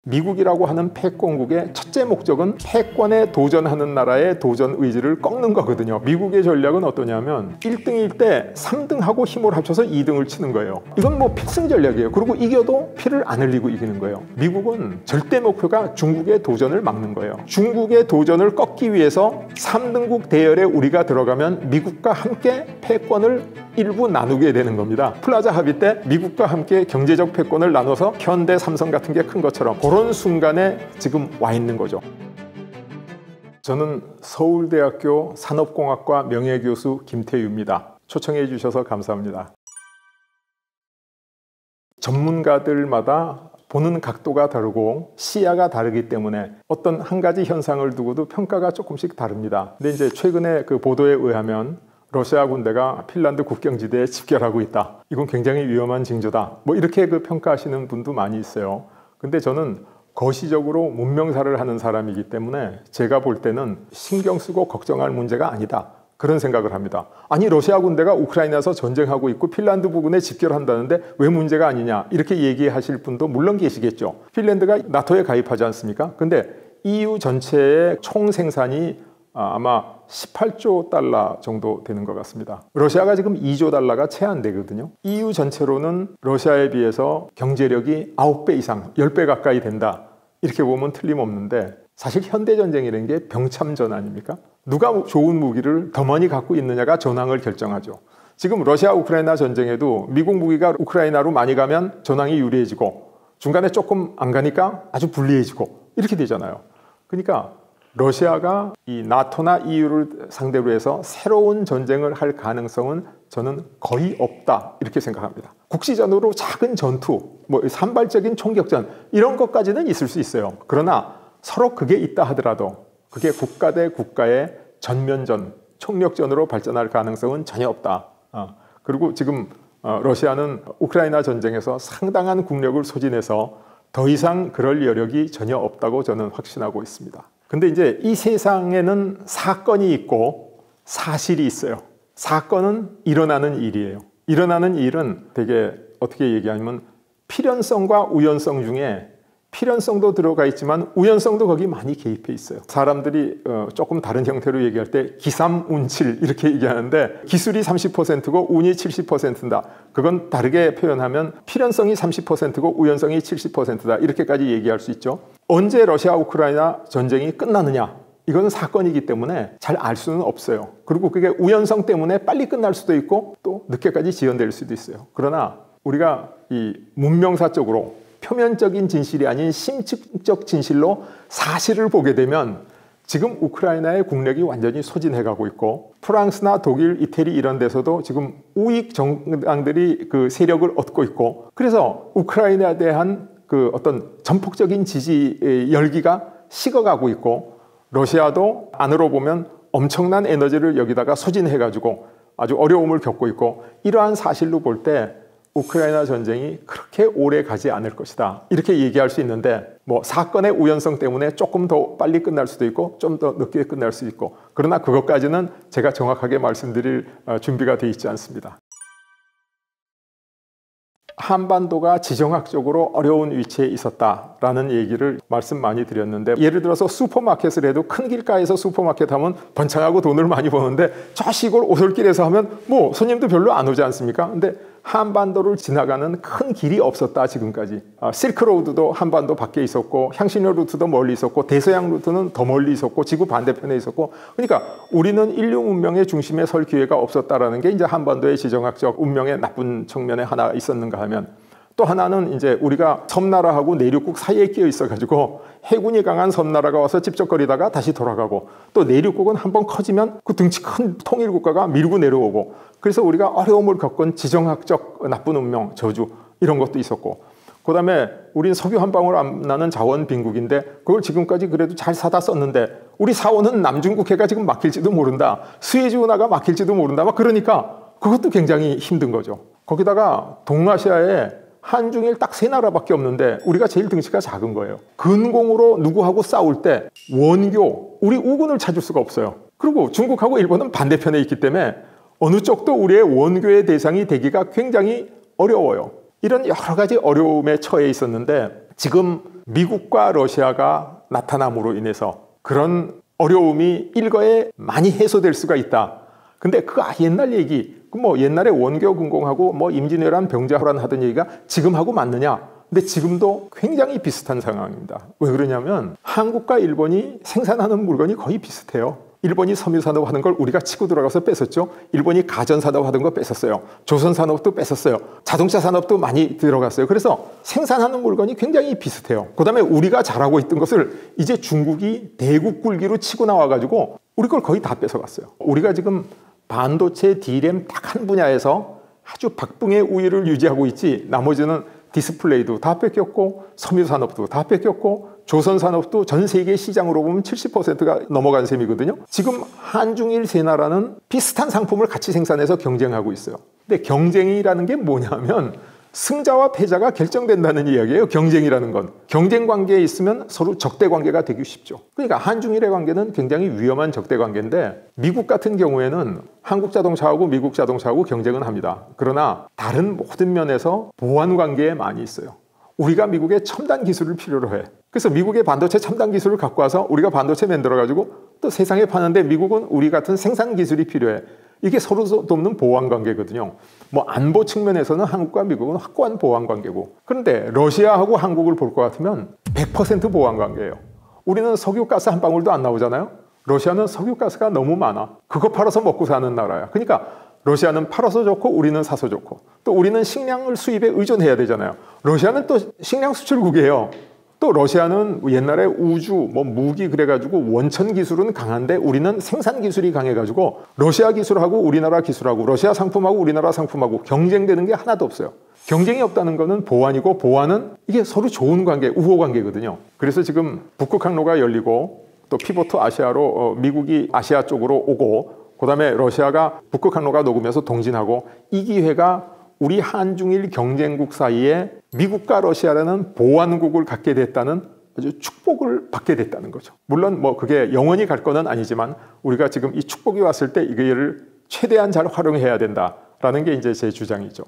미국이라고 하는 패권국의 첫째 목적은 패권에 도전하는 나라의 도전 의지를 꺾는 거거든요. 미국의 전략은 어떠냐면 1등일 때 3등하고 힘을 합쳐서 2등을 치는 거예요. 이건 뭐 필승 전략이에요. 그리고 이겨도 피를 안 흘리고 이기는 거예요. 미국은 절대 목표가 중국의 도전을 막는 거예요. 중국의 도전을 꺾기 위해서 3등국 대열에 우리가 들어가면 미국과 함께 패권을 일부 나누게 되는 겁니다. 플라자 합의 때 미국과 함께 경제적 패권을 나눠서 현대, 삼성 같은 게 큰 것처럼 그런 순간에 지금 와 있는 거죠. 저는 서울대학교 산업공학과 명예교수 김태유입니다. 초청해 주셔서 감사합니다. 전문가들마다 보는 각도가 다르고 시야가 다르기 때문에 어떤 한 가지 현상을 두고도 평가가 조금씩 다릅니다. 근데 이제 최근에 그 보도에 의하면 러시아 군대가 핀란드 국경지대에 집결하고 있다. 이건 굉장히 위험한 징조다. 뭐 이렇게 그 평가하시는 분도 많이 있어요. 근데 저는 거시적으로 문명사를 하는 사람이기 때문에 제가 볼 때는 신경 쓰고 걱정할 문제가 아니다. 그런 생각을 합니다. 아니 러시아 군대가 우크라이나에서 전쟁하고 있고 핀란드 부근에 집결한다는데 왜 문제가 아니냐 이렇게 얘기하실 분도 물론 계시겠죠. 핀란드가 나토에 가입하지 않습니까? 근데 EU 전체의 총 생산이 아마 18조 달러 정도 되는 것 같습니다. 러시아가 지금 2조 달러가 채 안 되거든요. EU 전체로는 러시아에 비해서 경제력이 9배 이상, 10배 가까이 된다. 이렇게 보면 틀림없는데 사실 현대전쟁이라는 게 병참전 아닙니까? 누가 좋은 무기를 더 많이 갖고 있느냐가 전황을 결정하죠. 지금 러시아 우크라이나 전쟁에도 미국 무기가 우크라이나로 많이 가면 전황이 유리해지고 중간에 조금 안 가니까 아주 불리해지고 이렇게 되잖아요. 그러니까 러시아가 이 나토나 EU를 상대로 해서 새로운 전쟁을 할 가능성은 저는 거의 없다 이렇게 생각합니다. 국지전으로 작은 전투, 뭐 산발적인 총격전 이런 것까지는 있을 수 있어요. 그러나 서로 그게 있다 하더라도 그게 국가 대 국가의 전면전, 총력전으로 발전할 가능성은 전혀 없다. 그리고 지금 러시아는 우크라이나 전쟁에서 상당한 국력을 소진해서 더 이상 그럴 여력이 전혀 없다고 저는 확신하고 있습니다. 근데 이제 이 세상에는 사건이 있고 사실이 있어요. 사건은 일어나는 일이에요. 일어나는 일은 되게 어떻게 얘기하면 필연성과 우연성 중에 필연성도 들어가 있지만 우연성도 거기 많이 개입해 있어요. 사람들이 조금 다른 형태로 얘기할 때 기삼운칠 이렇게 얘기하는데 기술이 30%고 운이 70%다. 그건 다르게 표현하면 필연성이 30%고 우연성이 70%다. 이렇게까지 얘기할 수 있죠. 언제 러시아 우크라이나 전쟁이 끝나느냐? 이건 사건이기 때문에 잘 알 수는 없어요. 그리고 그게 우연성 때문에 빨리 끝날 수도 있고 또 늦게까지 지연될 수도 있어요. 그러나 우리가 이 문명사적으로 표면적인 진실이 아닌 심층적 진실로 사실을 보게 되면 지금 우크라이나의 국력이 완전히 소진해가고 있고 프랑스나 독일, 이태리 이런 데서도 지금 우익 정당들이 그 세력을 얻고 있고 그래서 우크라이나에 대한 그 어떤 전폭적인 지지 열기가 식어가고 있고 러시아도 안으로 보면 엄청난 에너지를 여기다가 소진해가지고 아주 어려움을 겪고 있고 이러한 사실로 볼 때 우크라이나 전쟁이 그렇게 오래 가지 않을 것이다. 이렇게 얘기할 수 있는데 뭐 사건의 우연성 때문에 조금 더 빨리 끝날 수도 있고 좀 더 늦게 끝날 수도 있고 그러나 그것까지는 제가 정확하게 말씀드릴 준비가 돼 있지 않습니다. 한반도가 지정학적으로 어려운 위치에 있었다라는 얘기를 말씀 많이 드렸는데 예를 들어서 슈퍼마켓을 해도 큰 길가에서 슈퍼마켓 하면 번창하고 돈을 많이 버는데 저 시골 오솔길에서 하면 뭐 손님도 별로 안 오지 않습니까? 근데 한반도를 지나가는 큰 길이 없었다 지금까지. 실크로드도 한반도 밖에 있었고 향신료 루트도 멀리 있었고 대서양 루트는 더 멀리 있었고 지구 반대편에 있었고 그러니까 우리는 인류 문명의 중심에 설 기회가 없었다라는 게 이제 한반도의 지정학적 운명의 나쁜 측면에 하나 있었는가 하면 또 하나는 이제 우리가 섬나라하고 내륙국 사이에 끼어 있어가지고 해군이 강한 섬나라가 와서 찝쩍거리다가 다시 돌아가고 또 내륙국은 한번 커지면 그 등치 큰 통일국가가 밀고 내려오고 그래서 우리가 어려움을 겪은 지정학적 나쁜 운명, 저주 이런 것도 있었고 그 다음에 우린 석유 한 방울 안 나는 자원 빈국인데 그걸 지금까지 그래도 잘 사다 썼는데 우리 사원은 남중국해가 지금 막힐지도 모른다. 스에즈 운하가 막힐지도 모른다. 막 그러니까 그것도 굉장히 힘든 거죠. 거기다가 동아시아에 한중일 딱 세 나라밖에 없는데 우리가 제일 등치가 작은 거예요. 근공으로 누구하고 싸울 때 원교, 우리 우군을 찾을 수가 없어요. 그리고 중국하고 일본은 반대편에 있기 때문에 어느 쪽도 우리의 원교의 대상이 되기가 굉장히 어려워요. 이런 여러 가지 어려움에 처해 있었는데 지금 미국과 러시아가 나타남으로 인해서 그런 어려움이 일거에 많이 해소될 수가 있다. 근데 그 옛날 얘기, 뭐 옛날에 원교 군공하고 뭐 임진왜란 병자호란 하던 얘기가 지금하고 맞느냐? 근데 지금도 굉장히 비슷한 상황입니다. 왜 그러냐면 한국과 일본이 생산하는 물건이 거의 비슷해요. 일본이 섬유산업 하는 걸 우리가 치고 들어가서 뺏었죠. 일본이 가전산업 하던 거 뺏었어요. 조선산업도 뺏었어요. 자동차 산업도 많이 들어갔어요. 그래서 생산하는 물건이 굉장히 비슷해요. 그 다음에 우리가 잘하고 있던 것을 이제 중국이 대국 굴기로 치고 나와가지고 우리 걸 거의 다 뺏어갔어요. 우리가 지금 반도체, D램 딱 한 분야에서 아주 박붕의 우위를 유지하고 있지, 나머지는 디스플레이도 다 뺏겼고 섬유산업도 다 뺏겼고 조선산업도 전 세계 시장으로 보면 70%가 넘어간 셈이거든요. 지금 한중일 세 나라는 비슷한 상품을 같이 생산해서 경쟁하고 있어요. 근데 경쟁이라는 게 뭐냐면 승자와 패자가 결정된다는 이야기예요. 경쟁이라는 건. 경쟁 관계에 있으면 서로 적대 관계가 되기 쉽죠. 그러니까 한중일의 관계는 굉장히 위험한 적대 관계인데 미국 같은 경우에는 한국 자동차하고 미국 자동차하고 경쟁은 합니다. 그러나 다른 모든 면에서 보완 관계에 많이 있어요. 우리가 미국의 첨단 기술을 필요로 해. 그래서 미국의 반도체 첨단 기술을 갖고 와서 우리가 반도체 만들어가지고 또 세상에 파는데 미국은 우리 같은 생산 기술이 필요해. 이게 서로 돕는 보완 관계거든요. 뭐 안보 측면에서는 한국과 미국은 확고한 보완 관계고, 그런데 러시아하고 한국을 볼 것 같으면 100% 보완 관계예요. 우리는 석유가스 한 방울도 안 나오잖아요. 러시아는 석유가스가 너무 많아. 그거 팔아서 먹고 사는 나라야. 그러니까 러시아는 팔아서 좋고 우리는 사서 좋고, 또 우리는 식량을 수입에 의존해야 되잖아요. 러시아는 또 식량 수출국이에요. 또 러시아는 옛날에 우주, 뭐 무기 그래가지고 원천 기술은 강한데 우리는 생산 기술이 강해가지고 러시아 기술하고 우리나라 기술하고 러시아 상품하고 우리나라 상품하고 경쟁되는 게 하나도 없어요. 경쟁이 없다는 거는 보완이고, 보완은 이게 서로 좋은 관계, 우호 관계거든요. 그래서 지금 북극 항로가 열리고 또 피보트 아시아로 미국이 아시아 쪽으로 오고, 그 다음에 러시아가 북극 항로가 녹으면서 동진하고, 이 기회가 우리 한중일 경쟁국 사이에 미국과 러시아라는 보완국을 갖게 됐다는 아주 축복을 받게 됐다는 거죠. 물론 뭐 그게 영원히 갈 거는 아니지만 우리가 지금 이 축복이 왔을 때 이거를 최대한 잘 활용해야 된다라는 게 이제 제 주장이죠.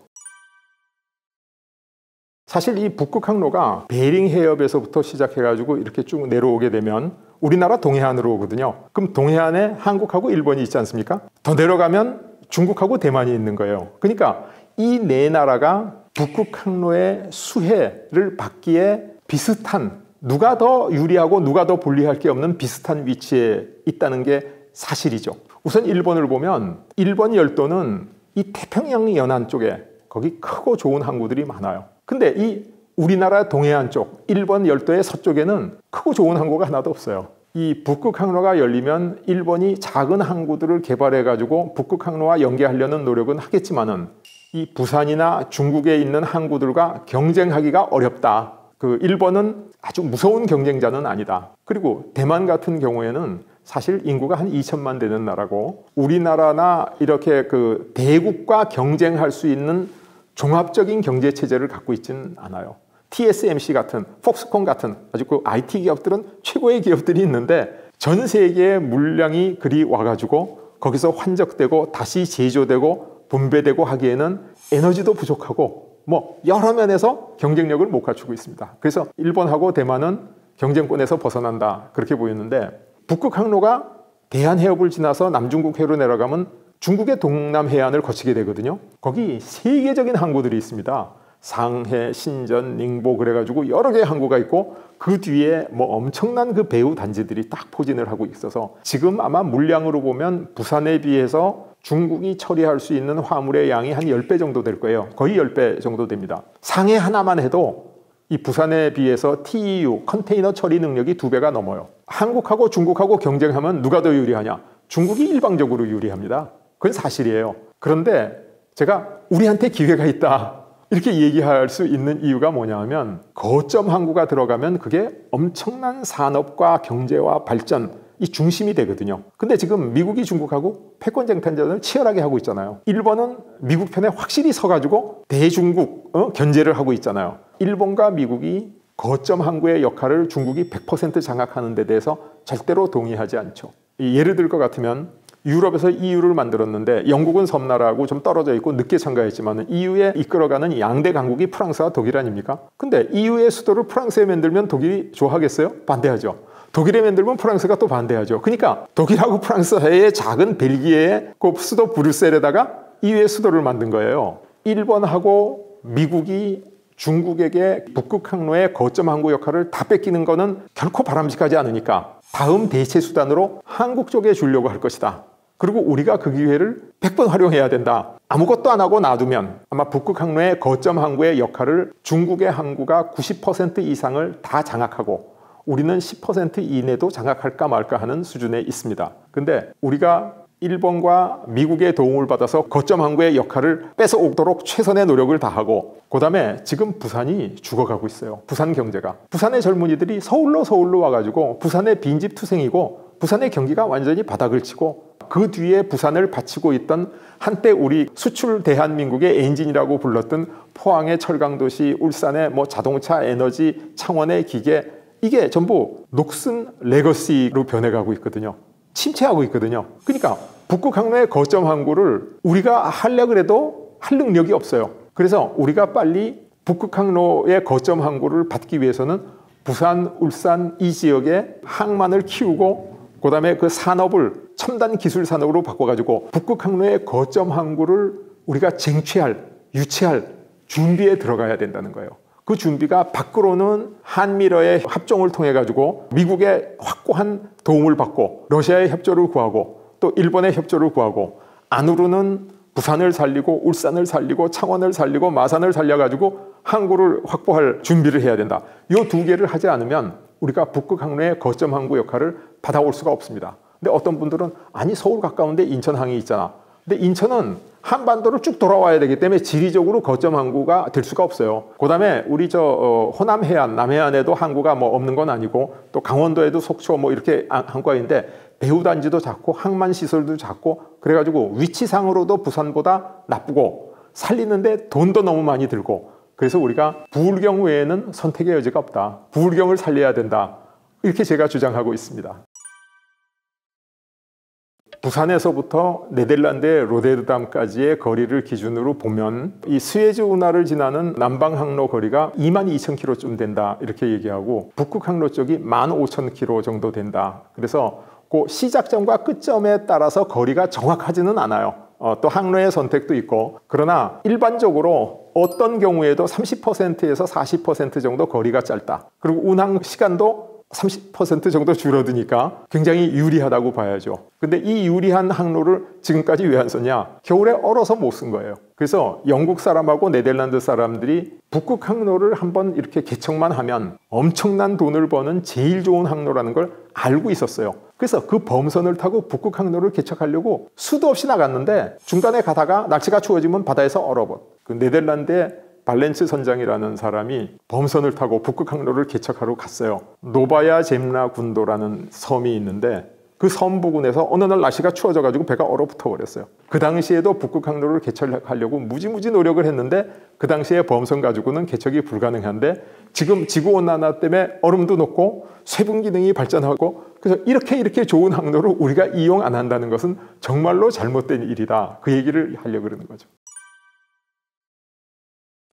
사실 이 북극 항로가 베링 해협에서부터 시작해가지고 이렇게 쭉 내려오게 되면 우리나라 동해안으로 오거든요. 그럼 동해안에 한국하고 일본이 있지 않습니까? 더 내려가면 중국하고 대만이 있는 거예요. 그러니까 이 네 나라가 북극 항로의 수혜를 받기에 비슷한, 누가 더 유리하고 누가 더 불리할 게 없는 비슷한 위치에 있다는 게 사실이죠. 우선 일본을 보면 일본 열도는 이 태평양 연안 쪽에 거기 크고 좋은 항구들이 많아요. 근데 이 우리나라 동해안 쪽 일본 열도의 서쪽에는 크고 좋은 항구가 하나도 없어요. 이 북극 항로가 열리면 일본이 작은 항구들을 개발해 가지고 북극 항로와 연계하려는 노력은 하겠지만은 이 부산이나 중국에 있는 항구들과 경쟁하기가 어렵다. 그 일본은 아주 무서운 경쟁자는 아니다. 그리고 대만 같은 경우에는 사실 인구가 한 2천만 되는 나라고, 우리나라나 이렇게 그 대국과 경쟁할 수 있는 종합적인 경제 체제를 갖고 있지는 않아요. TSMC 같은, 폭스콘 같은 아주 그 IT 기업들은 최고의 기업들이 있는데 전 세계의 물량이 그리 와가지고 거기서 환적되고 다시 제조되고 분배되고 하기에는 에너지도 부족하고 뭐 여러 면에서 경쟁력을 못 갖추고 있습니다. 그래서 일본하고 대만은 경쟁권에서 벗어난다, 그렇게 보였는데, 북극 항로가 대한해협을 지나서 남중국 해로 내려가면 중국의 동남 해안을 거치게 되거든요. 거기 세계적인 항구들이 있습니다. 상해, 신전, 닝보 그래가지고 여러 개의 항구가 있고 그 뒤에 뭐 엄청난 그 배후 단지들이 딱 포진을 하고 있어서 지금 아마 물량으로 보면 부산에 비해서 중국이 처리할 수 있는 화물의 양이 한 10배 정도 될 거예요. 거의 10배 정도 됩니다. 상해 하나만 해도 이 부산에 비해서 TEU, 컨테이너 처리 능력이 2배가 넘어요. 한국하고 중국하고 경쟁하면 누가 더 유리하냐? 중국이 일방적으로 유리합니다. 그건 사실이에요. 그런데 제가 우리한테 기회가 있다, 이렇게 얘기할 수 있는 이유가 뭐냐 하면, 거점 항구가 들어가면 그게 엄청난 산업과 경제와 발전, 이 중심이 되거든요. 근데 지금 미국이 중국하고 패권쟁탈전을 치열하게 하고 있잖아요. 일본은 미국 편에 확실히 서가지고 대중국 견제를 하고 있잖아요. 일본과 미국이 거점 항구의 역할을 중국이 100% 장악하는 데 대해서 절대로 동의하지 않죠. 예를 들 것 같으면 유럽에서 EU를 만들었는데 영국은 섬나라하고 좀 떨어져 있고 늦게 참가했지만 EU에 이끌어가는 양대 강국이 프랑스와 독일 아닙니까? 근데 EU의 수도를 프랑스에 만들면 독일이 좋아하겠어요? 반대하죠. 독일에 만들면 프랑스가 또 반대하죠. 그러니까 독일하고 프랑스 사이에 작은 벨기에의 그 수도 브뤼셀에다가 EU의 수도를 만든 거예요. 일본하고 미국이 중국에게 북극 항로의 거점 항구 역할을 다 뺏기는 거는 결코 바람직하지 않으니까 다음 대체 수단으로 한국 쪽에 주려고 할 것이다. 그리고 우리가 그 기회를 100번 활용해야 된다. 아무것도 안 하고 놔두면 아마 북극 항로의 거점 항구의 역할을 중국의 항구가 90% 이상을 다 장악하고 우리는 10% 이내도 장악할까 말까 하는 수준에 있습니다. 근데 우리가 일본과 미국의 도움을 받아서 거점 항구의 역할을 뺏어오도록 최선의 노력을 다하고 그 다음에 지금 부산이 죽어가고 있어요. 부산 경제가. 부산의 젊은이들이 서울로 와가지고 부산의 빈집 투생이고 부산의 경기가 완전히 바닥을 치고 그 뒤에 부산을 바치고 있던 한때 우리 수출 대한민국의 엔진이라고 불렀던 포항의 철강도시, 울산의 뭐 자동차, 에너지, 창원의 기계 이게 전부 녹슨 레거시로 변해가고 있거든요. 침체하고 있거든요. 그러니까 북극 항로의 거점 항구를 우리가 하려고 해도 할 능력이 없어요. 그래서 우리가 빨리 북극 항로의 거점 항구를 받기 위해서는 부산, 울산 이 지역의 항만을 키우고 그 다음에 그 산업을 첨단 기술 산업으로 바꿔가지고 북극 항로의 거점 항구를 우리가 쟁취할, 유치할 준비에 들어가야 된다는 거예요. 그 준비가 밖으로는 한미러의 합종을 통해 가지고 미국의 확고한 도움을 받고 러시아의 협조를 구하고 또 일본의 협조를 구하고 안으로는 부산을 살리고 울산을 살리고 창원을 살리고 마산을 살려가지고 항구를 확보할 준비를 해야 된다. 이 두 개를 하지 않으면 우리가 북극 항로의 거점 항구 역할을 받아올 수가 없습니다. 근데 어떤 분들은 아니 서울 가까운데 인천항이 있잖아. 근데 인천은 한반도를 쭉 돌아와야 되기 때문에 지리적으로 거점 항구가 될 수가 없어요. 그 다음에 우리 호남 해안, 남해안에도 항구가 뭐 없는 건 아니고 또 강원도에도 속초 뭐 이렇게 항구가 있는데 배후단지도 작고 항만 시설도 작고 그래가지고 위치상으로도 부산보다 나쁘고 살리는데 돈도 너무 많이 들고 그래서 우리가 부울경 외에는 선택의 여지가 없다. 부울경을 살려야 된다. 이렇게 제가 주장하고 있습니다. 부산에서부터 네덜란드의 로테르담까지의 거리를 기준으로 보면 이 스웨즈 운하를 지나는 남방 항로 거리가 22,000km쯤 된다 이렇게 얘기하고 북극 항로 쪽이 15,000km 정도 된다. 그래서 그 시작점과 끝점에 따라서 거리가 정확하지는 않아요. 또 항로의 선택도 있고 그러나 일반적으로 어떤 경우에도 30%에서 40% 정도 거리가 짧다. 그리고 운항 시간도 30% 정도 줄어드니까 굉장히 유리하다고 봐야죠. 근데 이 유리한 항로를 지금까지 왜 안 썼냐? 겨울에 얼어서 못 쓴 거예요. 그래서 영국 사람하고 네덜란드 사람들이 북극 항로를 한번 이렇게 개척만 하면 엄청난 돈을 버는 제일 좋은 항로라는 걸 알고 있었어요. 그래서 그 범선을 타고 북극 항로를 개척하려고 수도 없이 나갔는데 중간에 가다가 날씨가 추워지면 바다에서 얼어버려. 그 네덜란드의 발렌츠 선장이라는 사람이 범선을 타고 북극 항로를 개척하러 갔어요. 노바야 젬나 군도라는 섬이 있는데 그 섬 부근에서 어느 날 날씨가 추워져가지고 배가 얼어붙어 버렸어요. 그 당시에도 북극 항로를 개척하려고 무지무지 노력을 했는데 그 당시에 범선 가지고는 개척이 불가능한데 지금 지구온난화 때문에 얼음도 녹고 쇄분 기능이 발전하고 그래서 이렇게 좋은 항로를 우리가 이용 안 한다는 것은 정말로 잘못된 일이다. 그 얘기를 하려고 그러는 거죠.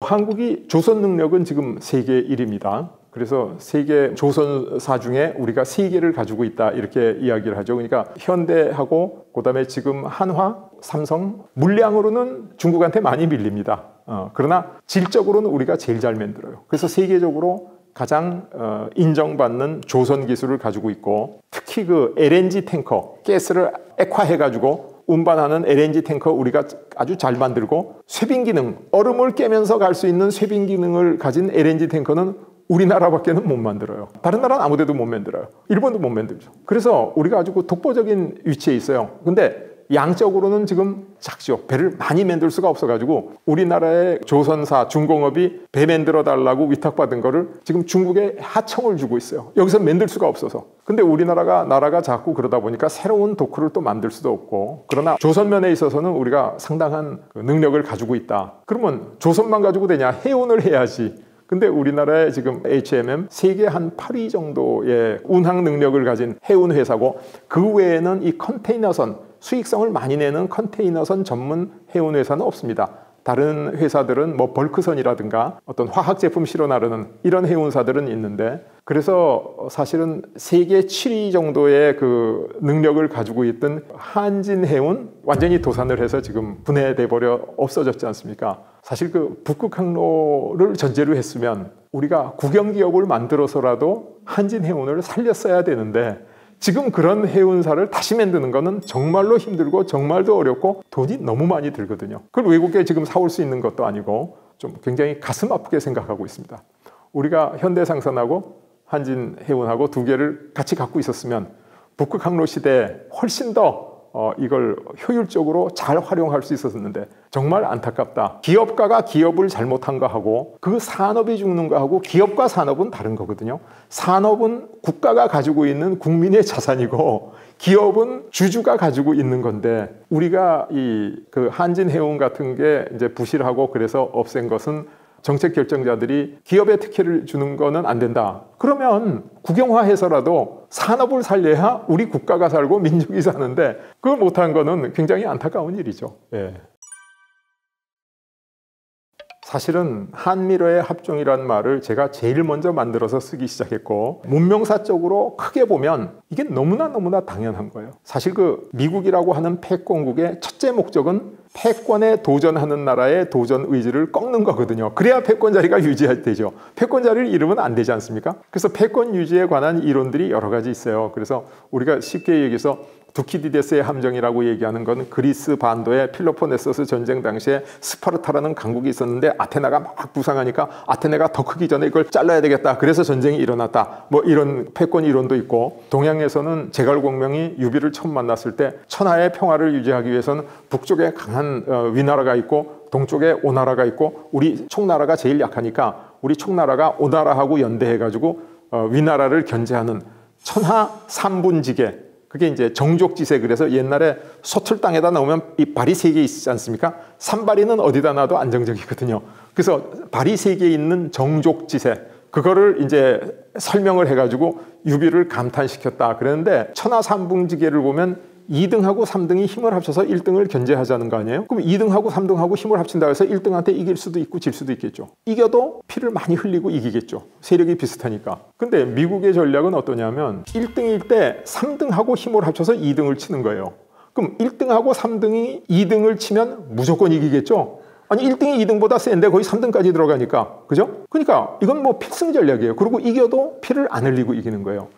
한국이 조선 능력은 지금 세계 1위입니다. 그래서 세계 조선사 중에 우리가 3개를 가지고 있다 이렇게 이야기를 하죠. 그러니까 현대하고 그다음에 지금 한화, 삼성 물량으로는 중국한테 많이 밀립니다. 그러나 질적으로는 우리가 제일 잘 만들어요. 그래서 세계적으로 가장 인정받는 조선 기술을 가지고 있고 특히 그 LNG 탱커 가스를 액화해가지고 운반하는 LNG 탱커 우리가 아주 잘 만들고 쇄빈 기능, 얼음을 깨면서 갈 수 있는 쇄빈 기능을 가진 LNG 탱커는 우리나라밖에는 못 만들어요. 다른 나라는 아무 데도 못 만들어요. 일본도 못 만들죠. 그래서 우리가 아주 독보적인 위치에 있어요. 근데 양적으로는 지금 작죠. 배를 많이 만들 수가 없어가지고 우리나라의 조선사 중공업이 배 만들어 달라고 위탁받은 거를 지금 중국에 하청을 주고 있어요. 여기서 만들 수가 없어서. 근데 우리나라가 나라가 작고 그러다 보니까 새로운 도크를 또 만들 수도 없고 그러나 조선면에 있어서는 우리가 상당한 능력을 가지고 있다. 그러면 조선만 가지고 되냐? 해운을 해야지. 근데 우리나라의 지금 HMM 세계 한 8위 정도의 운항 능력을 가진 해운 회사고 그 외에는 이 컨테이너선 수익성을 많이 내는 컨테이너선 전문 해운 회사는 없습니다. 다른 회사들은 뭐 벌크선이라든가 어떤 화학 제품 실어 나르는 이런 해운사들은 있는데, 그래서 사실은 세계 7위 정도의 그 능력을 가지고 있던 한진해운 완전히 도산을 해서 지금 분해돼 버려 없어졌지 않습니까? 사실 그 북극 항로를 전제로 했으면 우리가 국영기업을 만들어서라도 한진해운을 살렸어야 되는데, 지금 그런 해운사를 다시 만드는 거는 정말로 힘들고 정말도 어렵고 돈이 너무 많이 들거든요. 그걸 외국에 지금 사올 수 있는 것도 아니고 좀 굉장히 가슴 아프게 생각하고 있습니다. 우리가 현대상선하고 한진해운하고 두 개를 같이 갖고 있었으면 북극 항로 시대에 훨씬 더 이걸 효율적으로 잘 활용할 수 있었는데 정말 안타깝다. 기업가가 기업을 잘못한 거하고 그 산업이 죽는 거하고 기업과 산업은 다른 거거든요. 산업은 국가가 가지고 있는 국민의 자산이고 기업은 주주가 가지고 있는 건데, 우리가 이 그 한진해운 같은 게 이제 부실하고 그래서 없앤 것은 정책 결정자들이 기업에 특혜를 주는 거는 안 된다. 그러면 국영화해서라도 산업을 살려야 우리 국가가 살고 민족이 사는데 그걸 못한 거는 굉장히 안타까운 일이죠. 예. 사실은 한미러의 합종이라는 말을 제가 제일 먼저 만들어서 쓰기 시작했고, 문명사적으로 크게 보면 이게 너무나 당연한 거예요. 사실 그 미국이라고 하는 패권국의 첫째 목적은 패권에 도전하는 나라의 도전 의지를 꺾는 거거든요. 그래야 패권 자리가 유지되죠. 패권 자리를 잃으면 안 되지 않습니까? 그래서 패권 유지에 관한 이론들이 여러 가지 있어요. 그래서 우리가 쉽게 얘기해서 두키디데스의 함정이라고 얘기하는 건 그리스 반도에 필로포네소스 전쟁 당시에 스파르타라는 강국이 있었는데 아테네가 막 부상하니까 아테네가 더 크기 전에 이걸 잘라야 되겠다. 그래서 전쟁이 일어났다. 뭐 이런 패권 이론도 있고, 동양에서는 제갈공명이 유비를 처음 만났을 때 천하의 평화를 유지하기 위해서는 북쪽에 강한 위나라가 있고 동쪽에 오나라가 있고 우리 총나라가 제일 약하니까 우리 총나라가 오나라하고 연대해가지고 위나라를 견제하는 천하 삼분지계, 그게 이제 정족지세. 그래서 옛날에 소틀 땅에다 넣으면 이 발이 3개 있지 않습니까? 산발이는 어디다 놔도 안정적이거든요. 그래서 발이 3개 있는 정족지세, 그거를 이제 설명을 해가지고 유비를 감탄시켰다 그랬는데, 천하 삼분지계를 보면 2등하고 3등이 힘을 합쳐서 1등을 견제하자는 거 아니에요? 그럼 2등하고 3등하고 힘을 합친다고 해서 1등한테 이길 수도 있고 질 수도 있겠죠. 이겨도 피를 많이 흘리고 이기겠죠. 세력이 비슷하니까. 근데 미국의 전략은 어떠냐면 1등일 때 3등하고 힘을 합쳐서 2등을 치는 거예요. 그럼 1등하고 3등이 2등을 치면 무조건 이기겠죠. 아니 1등이 2등보다 센데 거의 3등까지 들어가니까. 그죠? 그러니까 이건 뭐 필승 전략이에요. 그리고 이겨도 피를 안 흘리고 이기는 거예요.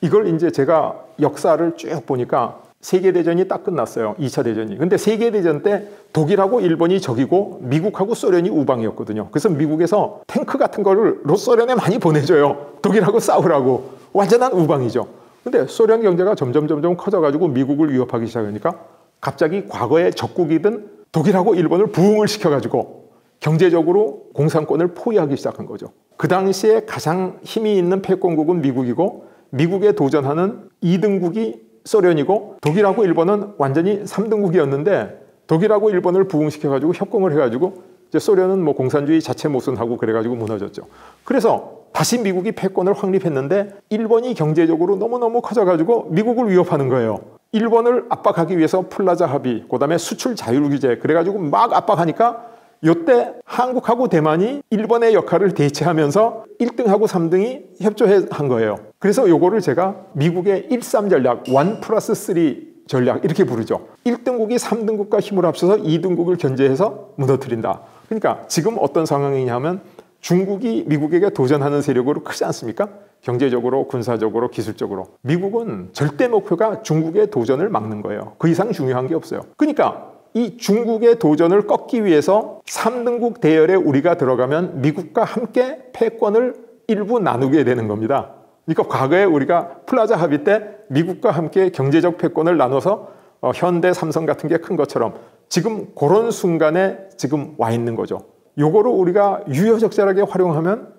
이걸 이제 제가 역사를 쭉 보니까 세계대전이 딱 끝났어요. 2차 대전이. 근데 세계대전 때 독일하고 일본이 적이고 미국하고 소련이 우방이었거든요. 그래서 미국에서 탱크 같은 거를 로소련에 많이 보내줘요. 독일하고 싸우라고. 완전한 우방이죠. 근데 소련 경제가 점점 커져가지고 미국을 위협하기 시작하니까 갑자기 과거의 적국이던 독일하고 일본을 부흥을 시켜가지고 경제적으로 공산권을 포위하기 시작한 거죠. 그 당시에 가장 힘이 있는 패권국은 미국이고 미국에 도전하는 2등국이 소련이고 독일하고 일본은 완전히 3등국이었는데 독일하고 일본을 부흥시켜가지고 협공을 해가지고 이제 소련은 뭐 공산주의 자체 모순하고 그래가지고 무너졌죠. 그래서 다시 미국이 패권을 확립했는데 일본이 경제적으로 너무너무 커져가지고 미국을 위협하는 거예요. 일본을 압박하기 위해서 플라자 합의, 그 다음에 수출 자율 규제, 그래가지고 막 압박하니까 이때 한국하고 대만이 일본의 역할을 대체하면서 1등하고 3등이 협조한 거예요. 그래서 요거를 제가 미국의 13 전략, 1+3 전략 이렇게 부르죠. 1등국이 3등국과 힘을 합쳐서 2등국을 견제해서 무너뜨린다. 그러니까 지금 어떤 상황이냐면 중국이 미국에게 도전하는 세력으로 크지 않습니까? 경제적으로, 군사적으로, 기술적으로. 미국은 절대 목표가 중국의 도전을 막는 거예요. 그 이상 중요한 게 없어요. 그러니까 이 중국의 도전을 꺾기 위해서 3등국 대열에 우리가 들어가면 미국과 함께 패권을 일부 나누게 되는 겁니다. 그러니까 과거에 우리가 플라자 합의 때 미국과 함께 경제적 패권을 나눠서 현대, 삼성 같은 게 큰 것처럼 지금 그런 순간에 지금 와 있는 거죠. 요거를 우리가 유효적절하게 활용하면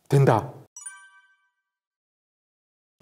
된다.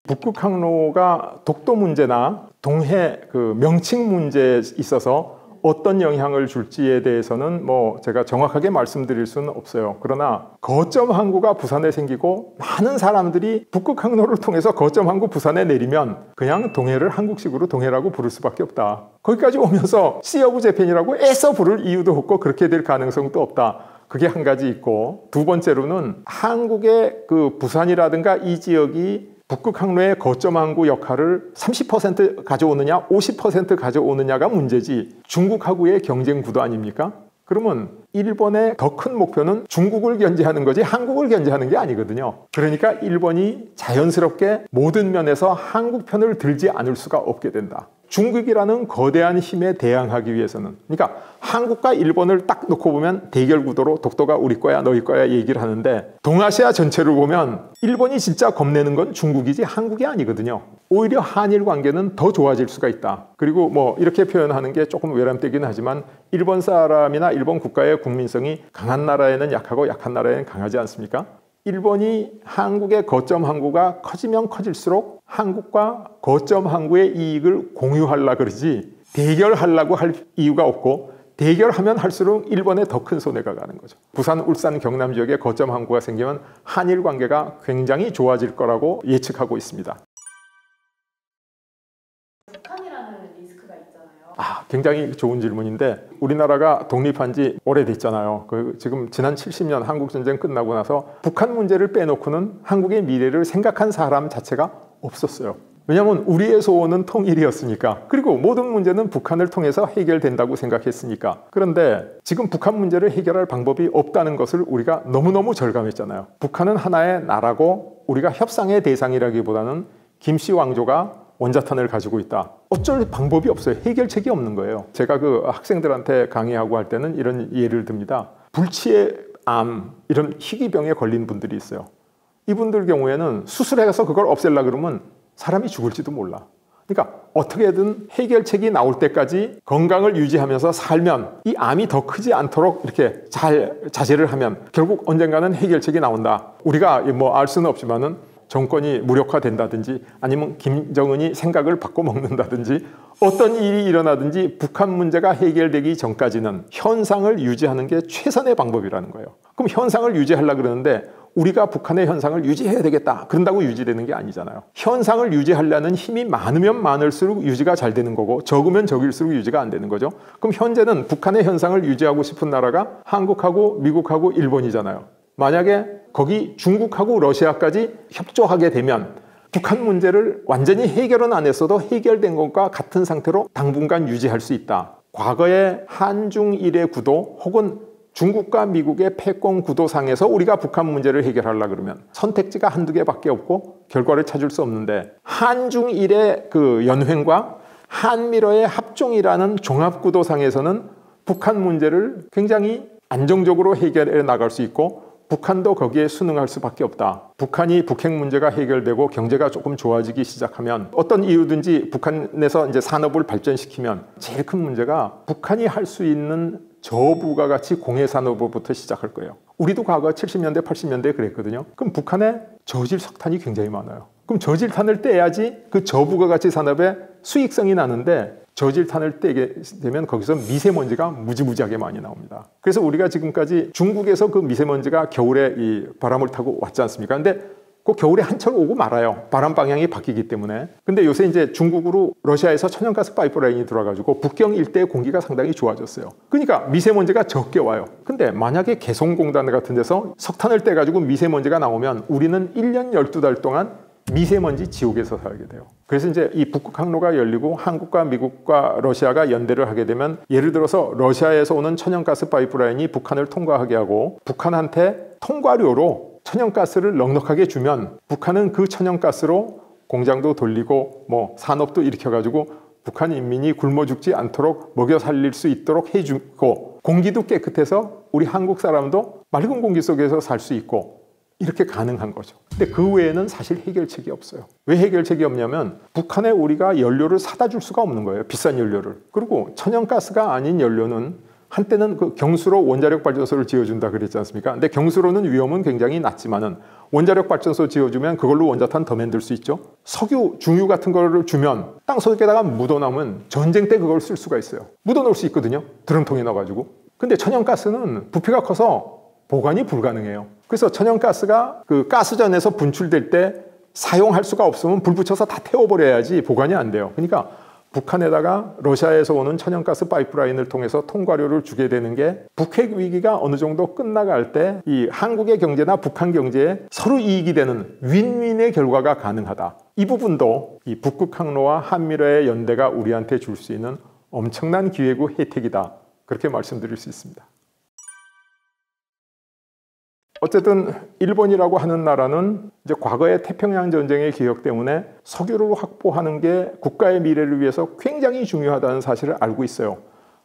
북극 항로가 독도 문제나 동해 그 명칭 문제에 있어서 어떤 영향을 줄지에 대해서는 뭐 제가 정확하게 말씀드릴 수는 없어요. 그러나 거점 항구가 부산에 생기고 많은 사람들이 북극 항로를 통해서 거점 항구 부산에 내리면 그냥 동해를 한국식으로 동해라고 부를 수밖에 없다. 거기까지 오면서 시 오브 재팬이라고 애써 부를 이유도 없고 그렇게 될 가능성도 없다. 그게 한 가지 있고, 두 번째로는 한국의 그 부산이라든가 이 지역이 북극 항로의 거점 항구 역할을 30% 가져오느냐 50% 가져오느냐가 문제지 중국하고의 경쟁 구도 아닙니까? 그러면 일본의 더 큰 목표는 중국을 견제하는 거지 한국을 견제하는 게 아니거든요. 그러니까 일본이 자연스럽게 모든 면에서 한국 편을 들지 않을 수가 없게 된다. 중국이라는 거대한 힘에 대항하기 위해서는, 그러니까 한국과 일본을 딱 놓고 보면 대결 구도로 독도가 우리 거야 너희 거야 얘기를 하는데, 동아시아 전체를 보면 일본이 진짜 겁내는 건 중국이지 한국이 아니거든요. 오히려 한일 관계는 더 좋아질 수가 있다. 그리고 뭐 이렇게 표현하는 게 조금 외람되긴 하지만 일본 사람이나 일본 국가의 국민성이 강한 나라에는 약하고 약한 나라에는 강하지 않습니까? 일본이 한국의 거점 항구가 커지면 커질수록 한국과 거점 항구의 이익을 공유하려 그러지 대결하려고 할 이유가 없고, 대결하면 할수록 일본에 더 큰 손해가 가는 거죠. 부산, 울산, 경남 지역에 거점 항구가 생기면 한일 관계가 굉장히 좋아질 거라고 예측하고 있습니다. 북한이라는 리스크가 있잖아요. 굉장히 좋은 질문인데, 우리나라가 독립한 지 오래됐잖아요. 지금 지난 70년 한국전쟁 끝나고 나서 북한 문제를 빼놓고는 한국의 미래를 생각한 사람 자체가 없었어요. 왜냐하면 우리의 소원은 통일이었으니까. 그리고 모든 문제는 북한을 통해서 해결된다고 생각했으니까. 그런데 지금 북한 문제를 해결할 방법이 없다는 것을 우리가 너무너무 절감했잖아요. 북한은 하나의 나라고 우리가 협상의 대상이라기보다는 김씨 왕조가 원자탄을 가지고 있다. 어쩔 방법이 없어요. 해결책이 없는 거예요. 제가 그 학생들한테 강의하고 할 때는 이런 예를 듭니다. 불치의 암, 이런 희귀병에 걸린 분들이 있어요. 이분들 경우에는 수술해서 그걸 없애려고 그러면 사람이 죽을지도 몰라. 그러니까 어떻게든 해결책이 나올 때까지 건강을 유지하면서 살면, 이 암이 더 크지 않도록 이렇게 잘 자제를 하면 결국 언젠가는 해결책이 나온다. 우리가 뭐 알 수는 없지만은 정권이 무력화된다든지 아니면 김정은이 생각을 바꿔 먹는다든지 어떤 일이 일어나든지 북한 문제가 해결되기 전까지는 현상을 유지하는 게 최선의 방법이라는 거예요. 그럼 현상을 유지하려고 그러는데 우리가 북한의 현상을 유지해야 되겠다, 그런다고 유지되는 게 아니잖아요. 현상을 유지하려는 힘이 많으면 많을수록 유지가 잘 되는 거고 적으면 적일수록 유지가 안 되는 거죠. 그럼 현재는 북한의 현상을 유지하고 싶은 나라가 한국하고 미국하고 일본이잖아요. 만약에 거기 중국하고 러시아까지 협조하게 되면 북한 문제를 완전히 해결은 안 했어도 해결된 것과 같은 상태로 당분간 유지할 수 있다. 과거의 한중일의 구도 혹은 중국과 미국의 패권 구도상에서 우리가 북한 문제를 해결하려고 그러면 선택지가 한두 개밖에 없고 결과를 찾을 수 없는데, 한중일의 그 연횡과 한미러의 합종이라는 종합구도상에서는 북한 문제를 굉장히 안정적으로 해결해 나갈 수 있고 북한도 거기에 순응할 수밖에 없다. 북한이 북핵 문제가 해결되고 경제가 조금 좋아지기 시작하면 어떤 이유든지 북한에서 이제 산업을 발전시키면 제일 큰 문제가 북한이 할 수 있는 저부가가치 공해산업부터 시작할 거예요. 우리도 과거 70년대, 80년대에 그랬거든요. 그럼 북한에 저질 석탄이 굉장히 많아요. 그럼 저질탄을 떼야지 그 저부가가치 산업에 수익성이 나는데, 저질탄을 떼게 되면 거기서 미세먼지가 무지무지하게 많이 나옵니다. 그래서 우리가 지금까지 중국에서 그 미세먼지가 겨울에 이 바람을 타고 왔지 않습니까? 근데 그 겨울에 한철 오고 말아요. 바람 방향이 바뀌기 때문에. 근데 요새 이제 중국으로 러시아에서 천연가스 파이프라인이 들어와가지고 북경 일대의 공기가 상당히 좋아졌어요. 그러니까 미세먼지가 적게 와요. 근데 만약에 개성공단 같은 데서 석탄을 떼가지고 미세먼지가 나오면 우리는 1년 12달 동안 미세먼지 지옥에서 살게 돼요. 그래서 이제 이 북극 항로가 열리고 한국과 미국과 러시아가 연대를 하게 되면, 예를 들어서 러시아에서 오는 천연가스 파이프라인이 북한을 통과하게 하고 북한한테 통과료로 천연가스를 넉넉하게 주면 북한은 그 천연가스로 공장도 돌리고 뭐 산업도 일으켜가지고 북한 인민이 굶어 죽지 않도록 먹여 살릴 수 있도록 해주고, 공기도 깨끗해서 우리 한국 사람도 맑은 공기 속에서 살 수 있고, 이렇게 가능한 거죠. 근데 그 외에는 사실 해결책이 없어요. 왜 해결책이 없냐면 북한에 우리가 연료를 사다 줄 수가 없는 거예요. 비싼 연료를. 그리고 천연가스가 아닌 연료는 한때는 그 경수로 원자력 발전소를 지어준다 그랬지 않습니까? 근데 경수로는 위험은 굉장히 낮지만은 원자력 발전소 지어주면 그걸로 원자탄 더 만들 수 있죠. 석유, 중유 같은 거를 주면 땅 속에다가 묻어놓으면 전쟁 때 그걸 쓸 수가 있어요. 묻어놓을 수 있거든요. 드럼통에 넣어가지고. 근데 천연가스는 부피가 커서 보관이 불가능해요. 그래서 천연가스가 그 가스전에서 분출될 때 사용할 수가 없으면 불 붙여서 다 태워버려야지 보관이 안 돼요. 그러니까 북한에다가 러시아에서 오는 천연가스 파이프라인을 통해서 통과료를 주게 되는 게 북핵 위기가 어느 정도 끝나갈 때 이 한국의 경제나 북한 경제에 서로 이익이 되는 윈윈의 결과가 가능하다. 이 부분도 이 북극 항로와 한미러의 연대가 우리한테 줄 수 있는 엄청난 기회고 혜택이다. 그렇게 말씀드릴 수 있습니다. 어쨌든 일본이라고 하는 나라는 이제 과거의 태평양 전쟁의 기억 때문에 석유를 확보하는 게 국가의 미래를 위해서 굉장히 중요하다는 사실을 알고 있어요.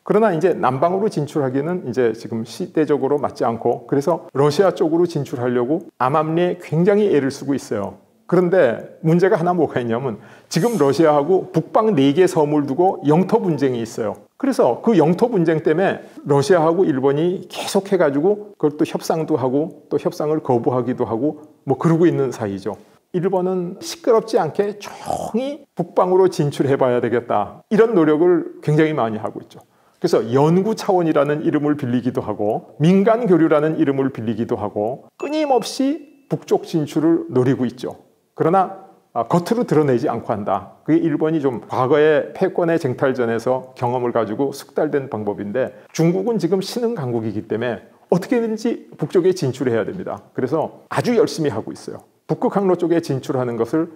그러나 이제 남방으로 진출하기는 이제 지금 시대적으로 맞지 않고 그래서 러시아 쪽으로 진출하려고 암암리에 굉장히 애를 쓰고 있어요. 그런데 문제가 하나 뭐가 있냐면 지금 러시아하고 북방 4개 섬을 두고 영토 분쟁이 있어요. 그래서 그 영토 분쟁 때문에 러시아하고 일본이 계속 해가지고 그것도 협상도 하고 또 협상을 거부하기도 하고 뭐 그러고 있는 사이죠. 일본은 시끄럽지 않게 조용히 북방으로 진출해봐야 되겠다. 이런 노력을 굉장히 많이 하고 있죠. 그래서 연구 차원이라는 이름을 빌리기도 하고 민간 교류라는 이름을 빌리기도 하고 끊임없이 북쪽 진출을 노리고 있죠. 그러나 겉으로 드러내지 않고 한다. 그게 일본이 좀 과거의 패권의 쟁탈전에서 경험을 가지고 숙달된 방법인데 중국은 지금 신흥 강국이기 때문에 어떻게든지 북쪽에 진출해야 됩니다. 그래서 아주 열심히 하고 있어요. 북극 항로 쪽에 진출하는 것을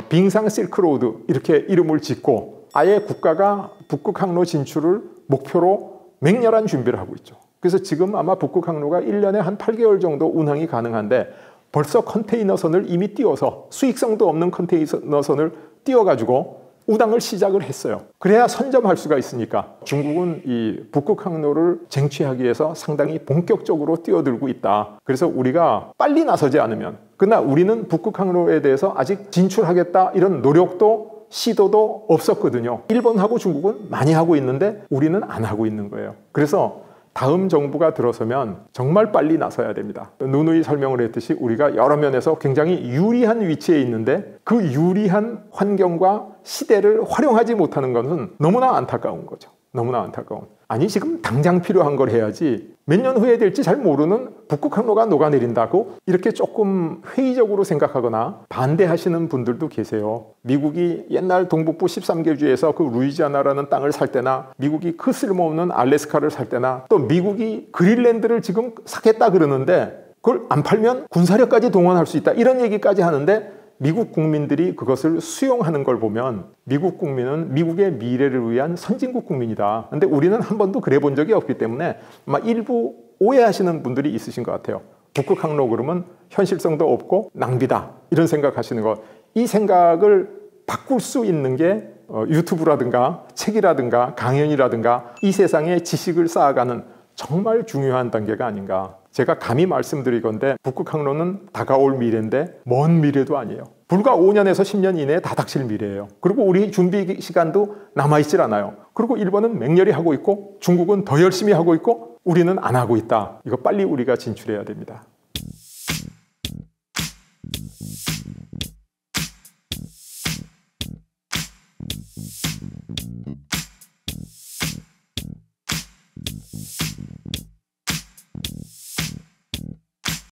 빙상 실크로드 이렇게 이름을 짓고 아예 국가가 북극 항로 진출을 목표로 맹렬한 준비를 하고 있죠. 그래서 지금 아마 북극 항로가 1년에 한 8개월 정도 운항이 가능한데 벌써 컨테이너선을 이미 띄워서 수익성도 없는 컨테이너선을 띄워가지고 우당을 시작을 했어요. 그래야 선점할 수가 있으니까 중국은 이 북극 항로를 쟁취하기 위해서 상당히 본격적으로 뛰어들고 있다. 그래서 우리가 빨리 나서지 않으면 그러나 우리는 북극 항로에 대해서 아직 진출하겠다 이런 노력도 시도도 없었거든요. 일본하고 중국은 많이 하고 있는데 우리는 안 하고 있는 거예요. 그래서 다음 정부가 들어서면 정말 빨리 나서야 됩니다. 누누이 설명을 했듯이 우리가 여러 면에서 굉장히 유리한 위치에 있는데 그 유리한 환경과 시대를 활용하지 못하는 것은 너무나 안타까운 거죠. 너무나 안타까운. 아니 지금 당장 필요한 걸 해야지 몇 년 후에 될지 잘 모르는 북극 항로가 녹아내린다고 이렇게 조금 회의적으로 생각하거나 반대하시는 분들도 계세요. 미국이 옛날 동북부 13개주에서 그 루이지아나라는 땅을 살 때나 미국이 그 쓸모없는 알래스카를 살 때나 또 미국이 그린랜드를 지금 사겠다 그러는데 그걸 안 팔면 군사력까지 동원할 수 있다 이런 얘기까지 하는데 미국 국민들이 그것을 수용하는 걸 보면 미국 국민은 미국의 미래를 위한 선진국 국민이다. 근데 우리는 한 번도 그래 본 적이 없기 때문에 아마 일부 오해하시는 분들이 있으신 것 같아요. 북극 항로 그러면 현실성도 없고 낭비다. 이런 생각하시는 것. 이 생각을 바꿀 수 있는 게 유튜브라든가 책이라든가 강연이라든가 이 세상에 지식을 쌓아가는 정말 중요한 단계가 아닌가. 제가 감히 말씀드리건대 북극 항로는 다가올 미래인데 먼 미래도 아니에요. 불과 5년에서 10년 이내에 다 닥칠 미래예요. 그리고 우리 준비 시간도 남아있질 않아요. 그리고 일본은 맹렬히 하고 있고 중국은 더 열심히 하고 있고 우리는 안 하고 있다. 이거 빨리 우리가 진출해야 됩니다.